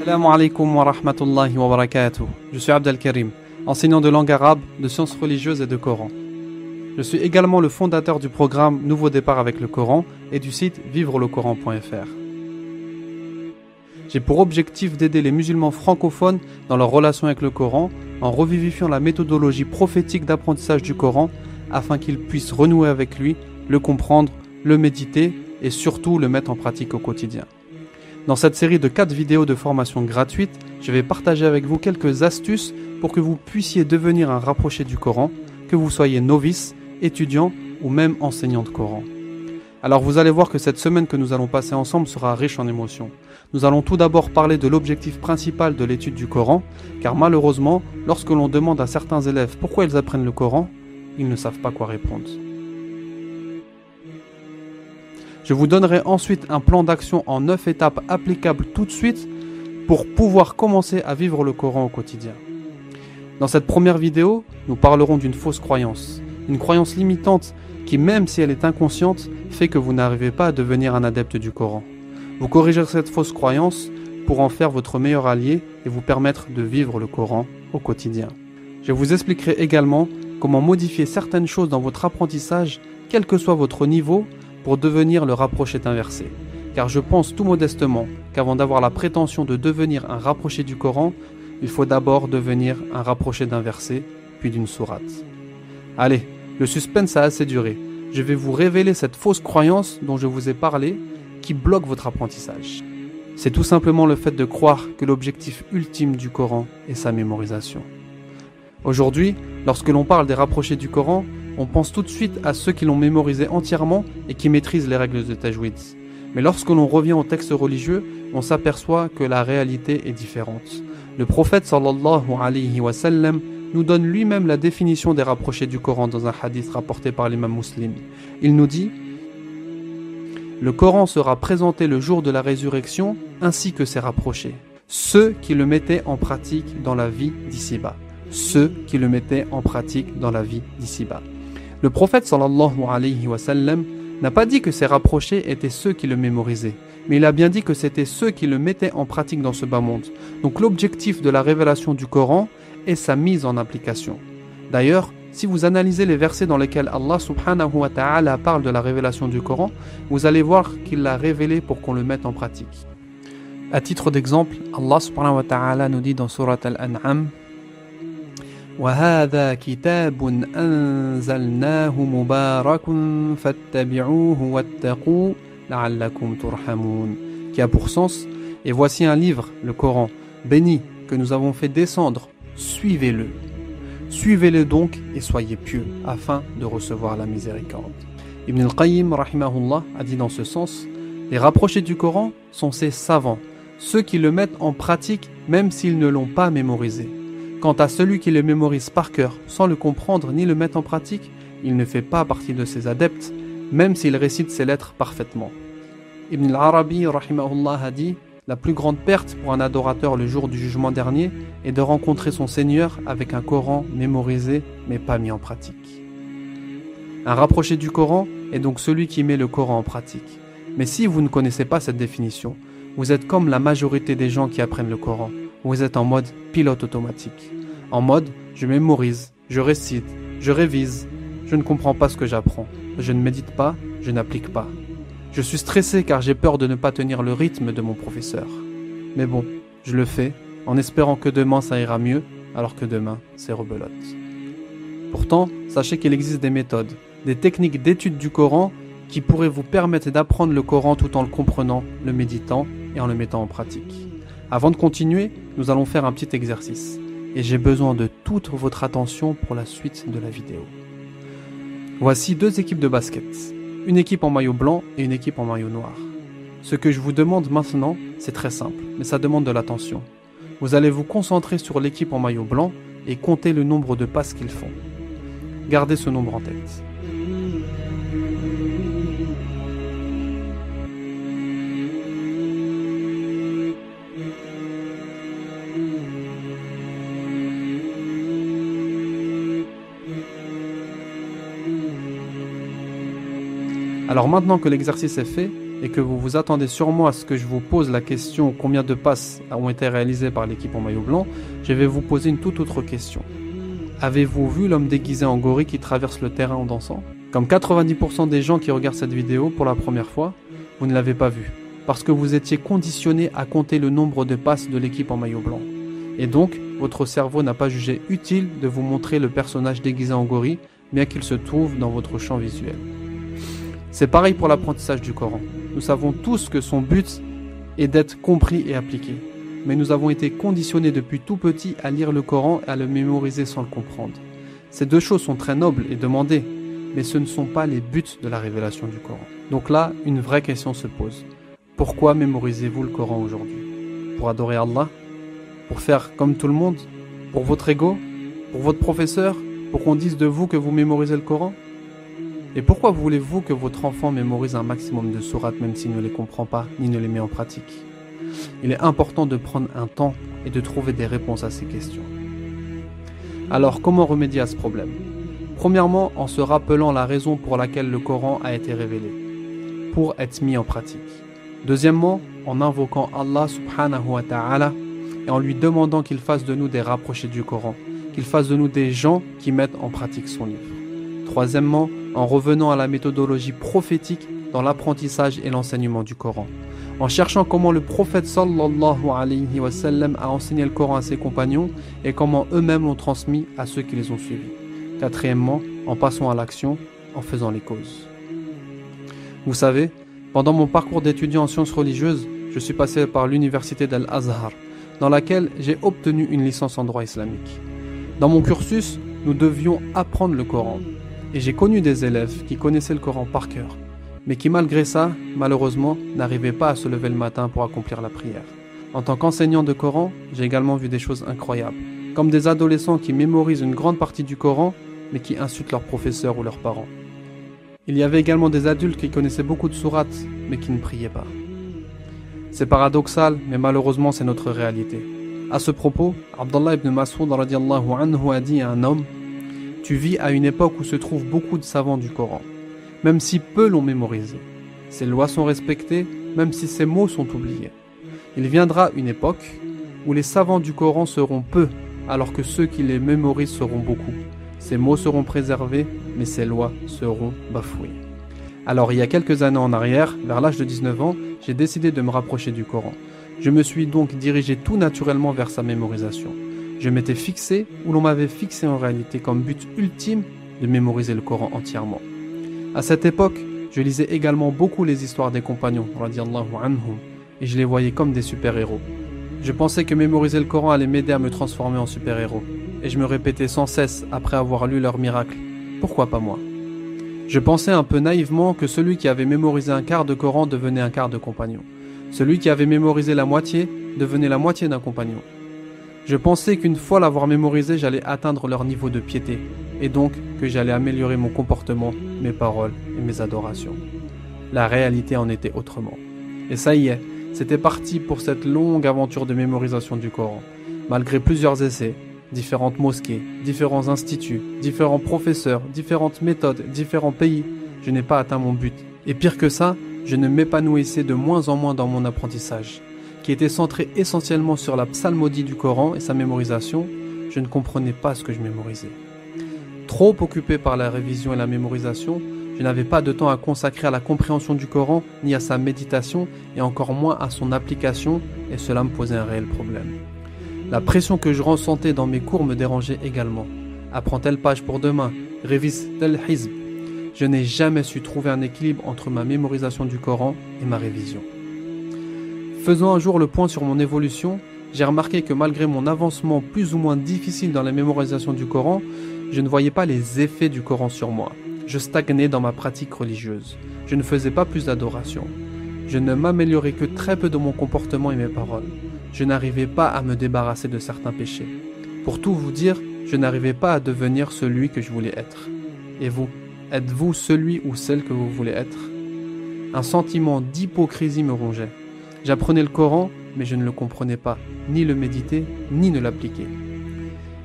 Assalamu alaikum wa rahmatullahi wa barakatuh. Je suis Abdel Karim, enseignant de langue arabe, de sciences religieuses et de Coran. Je suis également le fondateur du programme Nouveau départ avec le Coran et du site vivrelecoran.fr. J'ai pour objectif d'aider les musulmans francophones dans leur relation avec le Coran en revivifiant la méthodologie prophétique d'apprentissage du Coran afin qu'ils puissent renouer avec lui, le comprendre, le méditer et surtout le mettre en pratique au quotidien. Dans cette série de 4 vidéos de formation gratuite, je vais partager avec vous quelques astuces pour que vous puissiez devenir un rapproché du Coran, que vous soyez novice, étudiant ou même enseignant de Coran. Alors vous allez voir que cette semaine que nous allons passer ensemble sera riche en émotions. Nous allons tout d'abord parler de l'objectif principal de l'étude du Coran, car malheureusement, lorsque l'on demande à certains élèves pourquoi ils apprennent le Coran, ils ne savent pas quoi répondre. Je vous donnerai ensuite un plan d'action en 9 étapes applicables tout de suite pour pouvoir commencer à vivre le Coran au quotidien. Dans cette première vidéo, nous parlerons d'une fausse croyance. Une croyance limitante qui, même si elle est inconsciente, fait que vous n'arrivez pas à devenir un adepte du Coran. Vous corrigerez cette fausse croyance pour en faire votre meilleur allié et vous permettre de vivre le Coran au quotidien. Je vous expliquerai également comment modifier certaines choses dans votre apprentissage, quel que soit votre niveau, pour devenir le rapproché inversé. Car je pense tout modestement qu'avant d'avoir la prétention de devenir un rapproché du Coran, il faut d'abord devenir un rapproché d'un verset, puis d'une sourate. Allez, le suspense a assez duré. Je vais vous révéler cette fausse croyance dont je vous ai parlé, qui bloque votre apprentissage. C'est tout simplement le fait de croire que l'objectif ultime du Coran est sa mémorisation. Aujourd'hui, lorsque l'on parle des rapprochés du Coran, on pense tout de suite à ceux qui l'ont mémorisé entièrement et qui maîtrisent les règles de tajwid. Mais lorsque l'on revient au texte religieux, on s'aperçoit que la réalité est différente. Le prophète sallallahu alayhi wa sallam nous donne lui-même la définition des rapprochés du Coran dans un hadith rapporté par l'imam Muslim. Il nous dit « Le Coran sera présenté le jour de la résurrection ainsi que ses rapprochés, ceux qui le mettaient en pratique dans la vie d'ici-bas. » Ceux qui le mettaient en pratique dans la vie d'ici-bas. Le prophète sallallahu alayhi wa sallam n'a pas dit que ses rapprochés étaient ceux qui le mémorisaient, mais il a bien dit que c'était ceux qui le mettaient en pratique dans ce bas monde. Donc l'objectif de la révélation du Coran est sa mise en application. D'ailleurs, si vous analysez les versets dans lesquels Allah subhanahu wa ta'ala parle de la révélation du Coran, vous allez voir qu'il l'a révélé pour qu'on le mette en pratique. À titre d'exemple, Allah subhanahu wa ta'ala nous dit dans Surat Al-An'am وَهَذَا كِتَابٌ أَنزَلْنَاهُ مُبَارَكٌ فَاتَّبِعُوهُ وَاتَّقُوا لَعَلَّكُمْ تُرْحَمُونَ qui a pour sens « Et voici un livre, le Coran, béni, que nous avons fait descendre, suivez-le. Suivez-le donc et soyez pieux, afin de recevoir la miséricorde. » Ibn al-Qayyim, rahimahullah, a dit dans ce sens « Les rapprochés du Coran sont ces savants, ceux qui le mettent en pratique même s'ils ne l'ont pas mémorisé. Quant à celui qui le mémorise par cœur sans le comprendre ni le mettre en pratique, il ne fait pas partie de ses adeptes, même s'il récite ses lettres parfaitement. Ibn al-Arabi rahimahullah a dit « La plus grande perte pour un adorateur le jour du jugement dernier est de rencontrer son Seigneur avec un Coran mémorisé mais pas mis en pratique. » Un rapproché du Coran est donc celui qui met le Coran en pratique. Mais si vous ne connaissez pas cette définition, vous êtes comme la majorité des gens qui apprennent le Coran. Vous êtes en mode pilote automatique. En mode, je mémorise, je récite, je révise, je ne comprends pas ce que j'apprends. Je ne médite pas, je n'applique pas. Je suis stressé car j'ai peur de ne pas tenir le rythme de mon professeur. Mais bon, je le fais en espérant que demain ça ira mieux, alors que demain c'est rebelote. Pourtant, sachez qu'il existe des méthodes, des techniques d'étude du Coran qui pourraient vous permettre d'apprendre le Coran tout en le comprenant, le méditant et en le mettant en pratique. Avant de continuer, nous allons faire un petit exercice. Et j'ai besoin de toute votre attention pour la suite de la vidéo. Voici 2 équipes de basket. Une équipe en maillot blanc et une équipe en maillot noir. Ce que je vous demande maintenant, c'est très simple, mais ça demande de l'attention. Vous allez vous concentrer sur l'équipe en maillot blanc et compter le nombre de passes qu'ils font. Gardez ce nombre en tête. Alors maintenant que l'exercice est fait, et que vous vous attendez sûrement à ce que je vous pose la question combien de passes ont été réalisées par l'équipe en maillot blanc, je vais vous poser une toute autre question. Avez-vous vu l'homme déguisé en gorille qui traverse le terrain en dansant? Comme 90% des gens qui regardent cette vidéo pour la première fois, vous ne l'avez pas vu, parce que vous étiez conditionné à compter le nombre de passes de l'équipe en maillot blanc. Et donc, votre cerveau n'a pas jugé utile de vous montrer le personnage déguisé en gorille, bien qu'il se trouve dans votre champ visuel. C'est pareil pour l'apprentissage du Coran. Nous savons tous que son but est d'être compris et appliqué. Mais nous avons été conditionnés depuis tout petit à lire le Coran et à le mémoriser sans le comprendre. Ces deux choses sont très nobles et demandées, mais ce ne sont pas les buts de la révélation du Coran. Donc là, une vraie question se pose. Pourquoi mémorisez-vous le Coran aujourd'hui? Pour adorer Allah? Pour faire comme tout le monde? Pour votre ego? Pour votre professeur? Pour qu'on dise de vous que vous mémorisez le Coran? Et pourquoi voulez-vous que votre enfant mémorise un maximum de sourates même s'il ne les comprend pas ni ne les met en pratique? Il est important de prendre un temps et de trouver des réponses à ces questions. Alors comment remédier à ce problème? Premièrement, en se rappelant la raison pour laquelle le Coran a été révélé, pour être mis en pratique. Deuxièmement, en invoquant Allah subhanahu wa ta'ala et en lui demandant qu'il fasse de nous des rapprochés du Coran, qu'il fasse de nous des gens qui mettent en pratique son livre. Troisièmement, en revenant à la méthodologie prophétique dans l'apprentissage et l'enseignement du Coran, en cherchant comment le prophète sallallahu alayhi wa sallam a enseigné le Coran à ses compagnons et comment eux-mêmes l'ont transmis à ceux qui les ont suivis. Quatrièmement, en passant à l'action, en faisant les causes. Vous savez, pendant mon parcours d'étudiant en sciences religieuses, je suis passé par l'université d'Al-Azhar, dans laquelle j'ai obtenu une licence en droit islamique. Dans mon cursus, nous devions apprendre le Coran. Et j'ai connu des élèves qui connaissaient le Coran par cœur, mais qui malgré ça, malheureusement, n'arrivaient pas à se lever le matin pour accomplir la prière. En tant qu'enseignant de Coran, j'ai également vu des choses incroyables, comme des adolescents qui mémorisent une grande partie du Coran, mais qui insultent leurs professeurs ou leurs parents. Il y avait également des adultes qui connaissaient beaucoup de sourates, mais qui ne priaient pas. C'est paradoxal, mais malheureusement c'est notre réalité. À ce propos, Abdallah ibn Mas'ud radiyallahu anhu a dit à un homme: « Tu vis à une époque où se trouvent beaucoup de savants du Coran, même si peu l'ont mémorisé. Ses lois sont respectées, même si ses mots sont oubliés. Il viendra une époque où les savants du Coran seront peu, alors que ceux qui les mémorisent seront beaucoup. Ses mots seront préservés, mais ses lois seront bafouées. » Alors il y a quelques années en arrière, vers l'âge de 19 ans, j'ai décidé de me rapprocher du Coran. Je me suis donc dirigé tout naturellement vers sa mémorisation. Je m'étais fixé, ou l'on m'avait fixé en réalité comme but ultime, de mémoriser le Coran entièrement. À cette époque, je lisais également beaucoup les histoires des compagnons, radiyallahu anhum, et je les voyais comme des super-héros. Je pensais que mémoriser le Coran allait m'aider à me transformer en super-héros, et je me répétais sans cesse après avoir lu leurs miracles: pourquoi pas moi? Je pensais un peu naïvement que celui qui avait mémorisé un quart de Coran devenait un quart de compagnon. Celui qui avait mémorisé la moitié devenait la moitié d'un compagnon. Je pensais qu'une fois l'avoir mémorisé, j'allais atteindre leur niveau de piété, et donc que j'allais améliorer mon comportement, mes paroles et mes adorations. La réalité en était autrement. Et ça y est, c'était parti pour cette longue aventure de mémorisation du Coran. Malgré plusieurs essais, différentes mosquées, différents instituts, différents professeurs, différentes méthodes, différents pays, je n'ai pas atteint mon but. Et pire que ça, je ne m'épanouissais de moins en moins dans mon apprentissage, qui était centré essentiellement sur la psalmodie du Coran et sa mémorisation. Je ne comprenais pas ce que je mémorisais. Trop occupé par la révision et la mémorisation, je n'avais pas de temps à consacrer à la compréhension du Coran, ni à sa méditation, et encore moins à son application, et cela me posait un réel problème. La pression que je ressentais dans mes cours me dérangeait également. Apprends telle page pour demain, révise tel hizb. Je n'ai jamais su trouver un équilibre entre ma mémorisation du Coran et ma révision. Faisant un jour le point sur mon évolution, j'ai remarqué que malgré mon avancement plus ou moins difficile dans la mémorisation du Coran, je ne voyais pas les effets du Coran sur moi. Je stagnais dans ma pratique religieuse. Je ne faisais pas plus d'adoration. Je ne m'améliorais que très peu dans mon comportement et mes paroles. Je n'arrivais pas à me débarrasser de certains péchés. Pour tout vous dire, je n'arrivais pas à devenir celui que je voulais être. Et vous, êtes-vous celui ou celle que vous voulez être? Un sentiment d'hypocrisie me rongeait. J'apprenais le Coran, mais je ne le comprenais pas, ni le méditer, ni ne l'appliquer.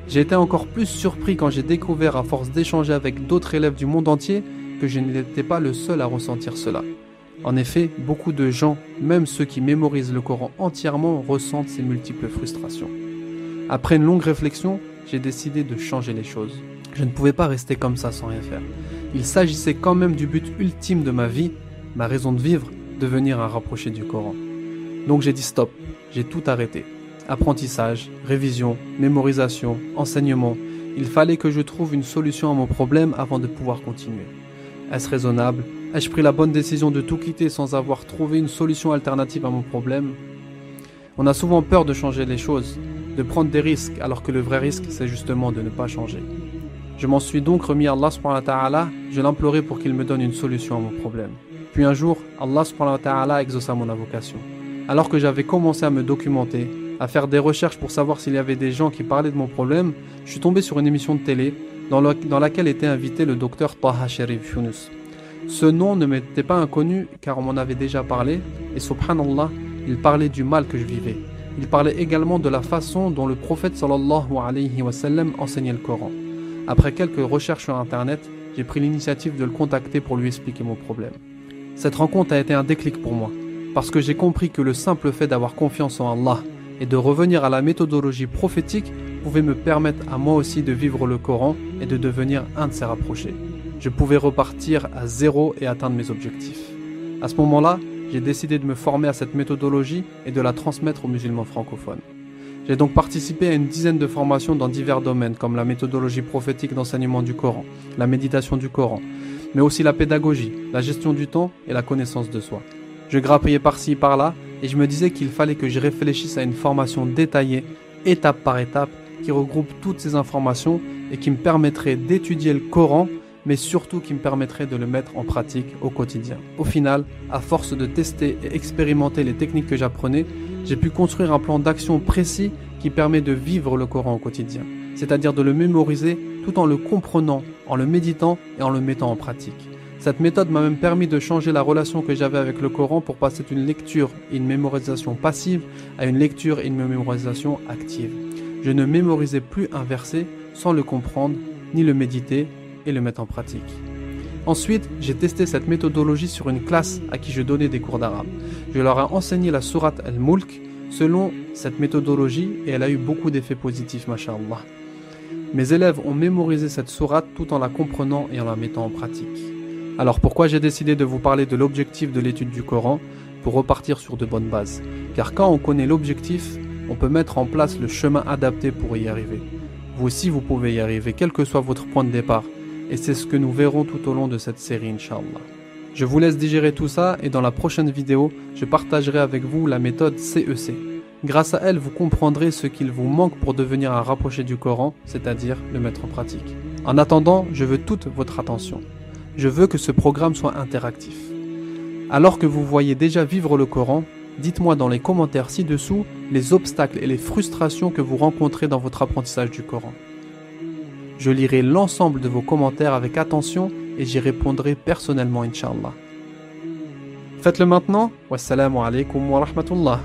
J'ai été encore plus surpris quand j'ai découvert, à force d'échanger avec d'autres élèves du monde entier, que je n'étais pas le seul à ressentir cela. En effet, beaucoup de gens, même ceux qui mémorisent le Coran entièrement, ressentent ces multiples frustrations. Après une longue réflexion, j'ai décidé de changer les choses. Je ne pouvais pas rester comme ça sans rien faire. Il s'agissait quand même du but ultime de ma vie, ma raison de vivre, devenir un rapproché du Coran. Donc j'ai dit stop, j'ai tout arrêté. Apprentissage, révision, mémorisation, enseignement. Il fallait que je trouve une solution à mon problème avant de pouvoir continuer. Est-ce raisonnable? Ai-je pris la bonne décision de tout quitter sans avoir trouvé une solution alternative à mon problème? On a souvent peur de changer les choses, de prendre des risques, alors que le vrai risque, c'est justement de ne pas changer. Je m'en suis donc remis à Allah subhanahu wa ta'ala, je l'implorais pour qu'il me donne une solution à mon problème. Puis un jour, Allah subhanahu wa ta'ala exauça mon invocation. Alors que j'avais commencé à me documenter, à faire des recherches pour savoir s'il y avait des gens qui parlaient de mon problème, je suis tombé sur une émission de télé dans laquelle était invité le docteur Taha Sherif Yunus. Ce nom ne m'était pas inconnu car on m'en avait déjà parlé et subhanallah, il parlait du mal que je vivais. Il parlait également de la façon dont le prophète sallallahu alayhi wa sallam enseignait le Coran. Après quelques recherches sur internet, j'ai pris l'initiative de le contacter pour lui expliquer mon problème. Cette rencontre a été un déclic pour moi, parce que j'ai compris que le simple fait d'avoir confiance en Allah et de revenir à la méthodologie prophétique pouvait me permettre à moi aussi de vivre le Coran et de devenir un de ses rapprochés. Je pouvais repartir à zéro et atteindre mes objectifs. À ce moment-là, j'ai décidé de me former à cette méthodologie et de la transmettre aux musulmans francophones. J'ai donc participé à une dizaine de formations dans divers domaines comme la méthodologie prophétique d'enseignement du Coran, la méditation du Coran, mais aussi la pédagogie, la gestion du temps et la connaissance de soi. Je grappillais par-ci par-là et je me disais qu'il fallait que je réfléchisse à une formation détaillée, étape par étape, qui regroupe toutes ces informations et qui me permettrait d'étudier le Coran, mais surtout qui me permettrait de le mettre en pratique au quotidien. Au final, à force de tester et expérimenter les techniques que j'apprenais, j'ai pu construire un plan d'action précis qui permet de vivre le Coran au quotidien, c'est-à-dire de le mémoriser tout en le comprenant, en le méditant et en le mettant en pratique. Cette méthode m'a même permis de changer la relation que j'avais avec le Coran pour passer d'une lecture et une mémorisation passive à une lecture et une mémorisation active. Je ne mémorisais plus un verset sans le comprendre, ni le méditer et le mettre en pratique. Ensuite, j'ai testé cette méthodologie sur une classe à qui je donnais des cours d'arabe. Je leur ai enseigné la sourate Al-Mulk selon cette méthodologie et elle a eu beaucoup d'effets positifs, masha'Allah. Mes élèves ont mémorisé cette sourate tout en la comprenant et en la mettant en pratique. Alors pourquoi j'ai décidé de vous parler de l'objectif de l'étude du Coran? Pour repartir sur de bonnes bases. Car quand on connaît l'objectif, on peut mettre en place le chemin adapté pour y arriver. Vous aussi, vous pouvez y arriver, quel que soit votre point de départ. Et c'est ce que nous verrons tout au long de cette série, Inch'Allah. Je vous laisse digérer tout ça et dans la prochaine vidéo, je partagerai avec vous la méthode CEC. Grâce à elle, vous comprendrez ce qu'il vous manque pour devenir un rapproché du Coran, c'est-à-dire le mettre en pratique. En attendant, je veux toute votre attention. Je veux que ce programme soit interactif. Alors que vous voyez déjà vivre le Coran, dites-moi dans les commentaires ci-dessous les obstacles et les frustrations que vous rencontrez dans votre apprentissage du Coran. Je lirai l'ensemble de vos commentaires avec attention et j'y répondrai personnellement, Inch'Allah. Faites-le maintenant. Wassalamu alaikum wa rahmatullah.